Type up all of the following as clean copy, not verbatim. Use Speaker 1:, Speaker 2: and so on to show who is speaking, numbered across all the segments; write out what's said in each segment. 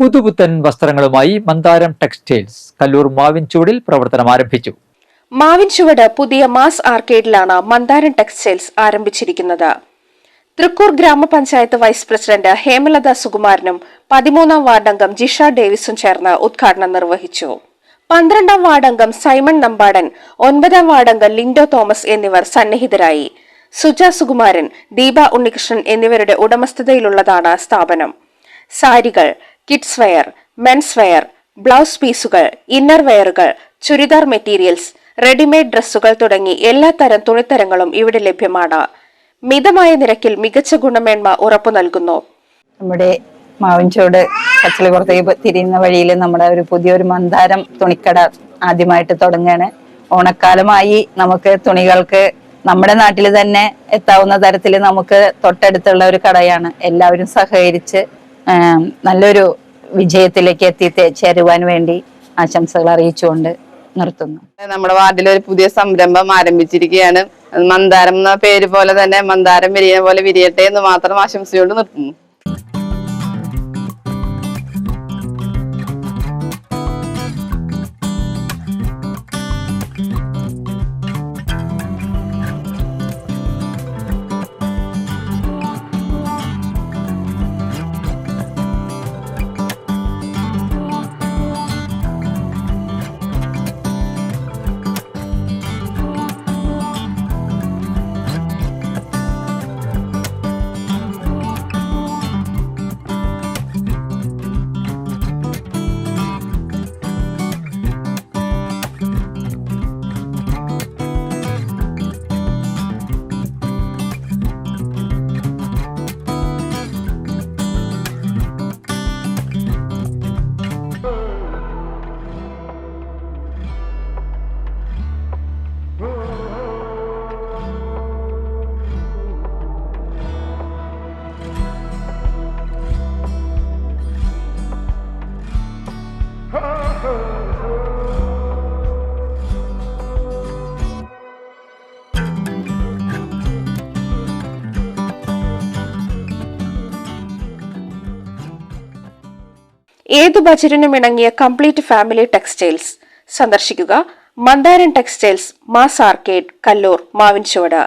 Speaker 1: പുതുപുത്തൻ വസ്ത്രങ്ങളുമായി മന്ദാരം ടെക്സ്റ്റൈൽസ് കല്ലൂർ മാവിൻചൂടിൽ പ്രവർത്തനം ആരംഭിച്ചു.
Speaker 2: മാവിൻചുവട് പുതിയ മാസ് ആർക്കേഡിലാണ് മന്ദാരം ടെക്സ്റ്റൈൽസ് ആരംഭിച്ചിരിക്കുന്നത്. തൃക്കൂർ ഗ്രാമപഞ്ചായത്ത് വൈസ് പ്രസിഡന്റ് ഹേമലത സുകുമാരനും 13ാം വാർഡംഗം ജിഷ ഡേവിസും ചേർന്ന് ഉദ്ഘാടനം നിർവഹിച്ചു. 12ാം വാർഡംഗം സൈമൺ നമ്പാടൻ, 9ാം വാർഡംഗം ലിൻഡോ തോമസ് എന്നിവർ സന്നിഹിതരായി. സുജ സുകുമാരൻ, ദീപ ഉണ്ണികൃഷ്ണൻ എന്നിവരുടെ ഉടമസ്ഥതയിലുള്ളതാണ് സ്ഥാപനം. സാരികൾ, kids wear, men's wear, blouse പീസുകൾ, ഇന്നർ വെയറുകൾ, ചുരിദാർ മെറ്റീരിയൽസ്, റെഡിമെയ്ഡ് ഡ്രസ്സുകൾ തുടങ്ങി എല്ലാ തരം തുണിത്തരങ്ങളും ഇവിടെ ലഭ്യമാണ്. മിതമായ നിരക്കിൽ മികച്ച ഗുണമേന്മ ഉറപ്പു നൽകുന്നു.
Speaker 3: നമ്മുടെ മാവിൻചോട് കച്ചളിപുറത്തേക്ക് തിരിയുന്ന വഴിയിൽ നമ്മുടെ ഒരു പുതിയൊരു മന്ദാരം തുണിക്കട ആദ്യമായിട്ട് തുടങ്ങുകയാണ്. ഓണക്കാലമായി നമുക്ക് തുണികൾക്ക് നമ്മുടെ നാട്ടിൽ തന്നെ എത്താവുന്ന തരത്തിൽ നമുക്ക് തൊട്ടടുത്തുള്ള ഒരു കടയാണ്. എല്ലാവരും സഹകരിച്ച് നല്ലൊരു വിജയത്തിലേക്ക് എത്തിച്ചേരുവാൻ വേണ്ടി ആശംസകൾ അറിയിച്ചുകൊണ്ട് നിർത്തുന്നു.
Speaker 4: നമ്മുടെ വാർഡിൽ ഒരു പുതിയ സംരംഭം ആരംഭിച്ചിരിക്കുകയാണ്. മന്ദാരം എന്ന പേര് പോലെ തന്നെ മന്ദാരം വിരിയുന്ന പോലെ വിരിയട്ടെ എന്ന് മാത്രം ആശംസയോട് നിർത്തുന്നു.
Speaker 2: ഏതു ബജറ്റിനും ഇണങ്ങിയ കംപ്ലീറ്റ് ഫാമിലി ടെക്സ്റ്റൈൽസ് സന്ദർശിക്കുക. Mandaram textiles, mass arcade, Kallur, Mavinchuvadu.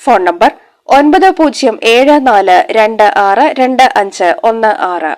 Speaker 2: Phone number 9074262516.